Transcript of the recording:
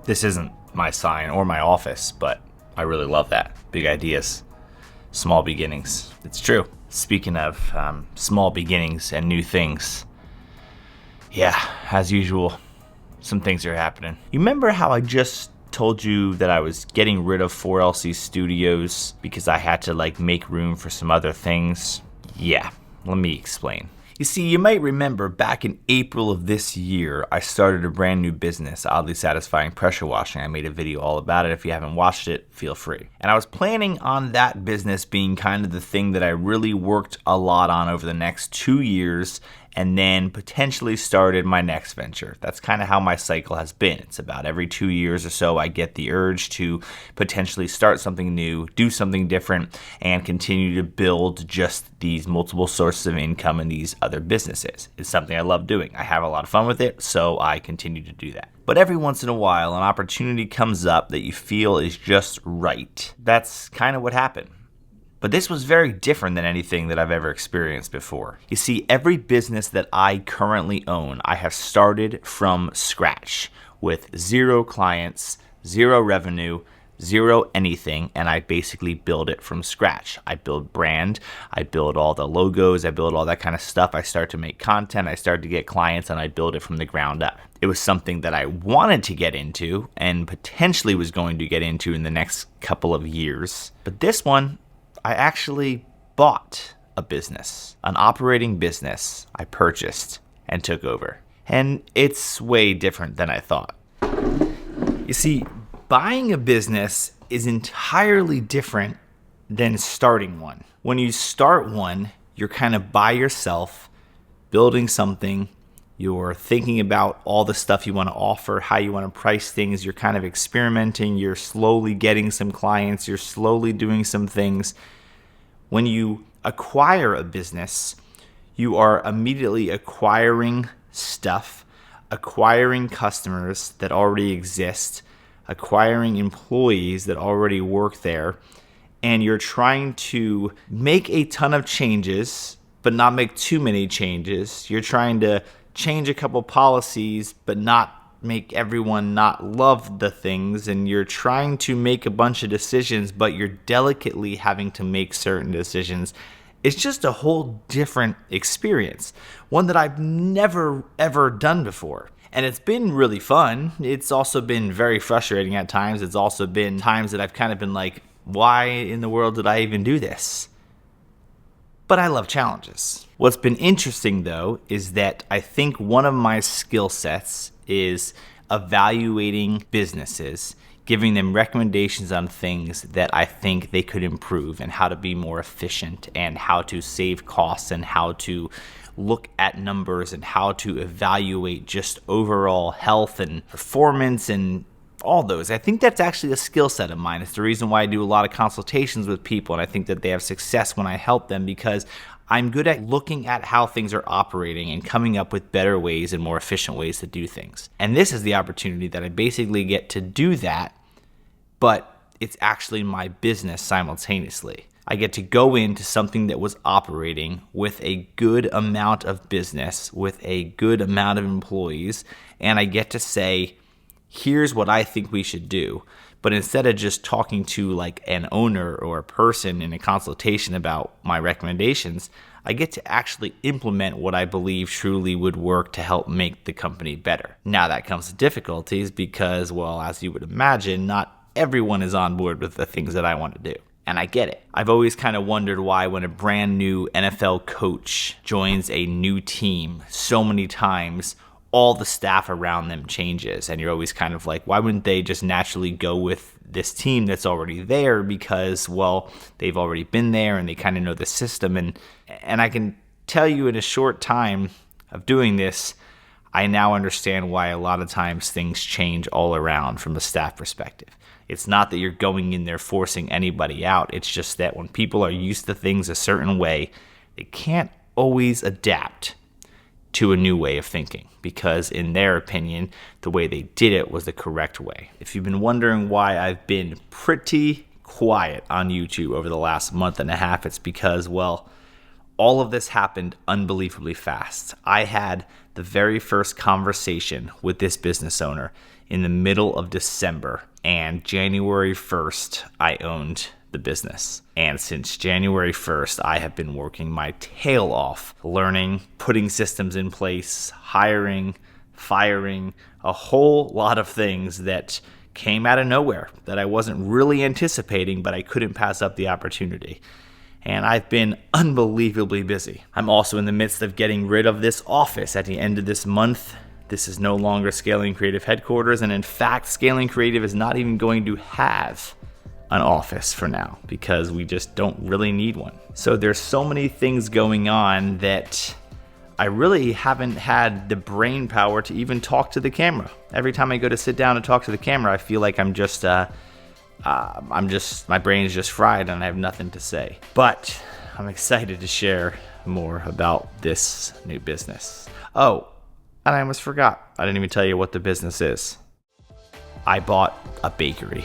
This isn't my sign or my office, but I really love that. Big ideas, small beginnings. It's true. Speaking of small beginnings and new things, yeah, as usual, some things are happening. You remember how I just told you that I was getting rid of 4LC Studios because I had to make room for some other things? Yeah, let me explain. You see, you might remember back in April of this year, I started a brand new business, Oddly Satisfying Pressure Washing. I made a video all about it. If you haven't watched it, feel free. And I was planning on that business being kind of the thing that I really worked a lot on over the next 2 years, and then potentially started my next venture. That's kind of how my cycle has been. It's about every 2 years or so I get the urge to potentially start something new, do something different, and continue to build just these multiple sources of income in these other businesses. It's something I love doing. I have a lot of fun with it, so I continue to do that. But every once in a while, an opportunity comes up that you feel is just right. That's kind of what happened. But this was very different than anything that I've ever experienced before. You see, every business that I currently own, I have started from scratch with 0 clients, 0 revenue, 0 anything, and I basically build it from scratch. I build brand, I build all the logos, I build all that kind of stuff. I start to make content, I start to get clients, and I build it from the ground up. It was something that I wanted to get into and potentially was going to get into in the next couple of years. But this one, I actually bought a business, an operating business I purchased and took over. And it's way different than I thought. You see, buying a business is entirely different than starting one. When you start one, you're kind of by yourself, building something. You're thinking about all the stuff you want to offer, how you want to price things. You're kind of experimenting. You're slowly getting some clients. You're slowly doing some things. When you acquire a business, you are immediately acquiring stuff, acquiring customers that already exist, acquiring employees that already work there, and you're trying to make a ton of changes, but not make too many changes. You're trying to change a couple policies, but not make everyone not love the things, and you're trying to make a bunch of decisions, but you're delicately having to make certain decisions. It's just a whole different experience, one that I've never ever done before. And it's been really fun. It's also been very frustrating at times. It's also been times that I've kind of been like, why in the world did I even do this? But I love challenges. What's been interesting though is that I think one of my skill sets is evaluating businesses, giving them recommendations on things that I think they could improve and how to be more efficient and how to save costs and how to look at numbers and how to evaluate just overall health and performance and all those. I think that's actually a skill set of mine. It's the reason why I do a lot of consultations with people, and I think that they have success when I help them because I'm good at looking at how things are operating and coming up with better ways and more efficient ways to do things. And this is the opportunity that I basically get to do that, but it's actually my business simultaneously. I get to go into something that was operating with a good amount of business, with a good amount of employees, and I get to say, here's what I think we should do. But instead of just talking to an owner or a person in a consultation about my recommendations, I get to actually implement what I believe truly would work to help make the company better. Now that comes with difficulties because, well, as you would imagine, not everyone is on board with the things that I want to do. And I get it. I've always kind of wondered why when a brand new NFL coach joins a new team so many times, all the staff around them changes, and you're always kind of like, why wouldn't they just naturally go with this team that's already there because, well, they've already been there and they kind of know the system. And I can tell you in a short time of doing this, I now understand why a lot of times things change all around from a staff perspective. It's not that you're going in there forcing anybody out. It's just that when people are used to things a certain way, they can't always adapt to a new way of thinking because in their opinion, the way they did it was the correct way. If you've been wondering why I've been pretty quiet on YouTube over the last month and a half, it's because, well, all of this happened unbelievably fast. I had the very first conversation with this business owner in the middle of December, and January 1st, I owned the business. And since January 1st, I have been working my tail off, learning, putting systems in place, hiring, firing, a whole lot of things that came out of nowhere that I wasn't really anticipating, but I couldn't pass up the opportunity. And I've been unbelievably busy. I'm also in the midst of getting rid of this office at the end of this month. This is no longer Scaling Creative headquarters, and in fact, Scaling Creative is not even going to have an office for now because we just don't really need one. So there's so many things going on that I really haven't had the brain power to even talk to the camera. Every time I go to sit down and talk to the camera, I feel like my brain is just fried and I have nothing to say. But I'm excited to share more about this new business. Oh, and I almost forgot. I didn't even tell you what the business is. I bought a bakery.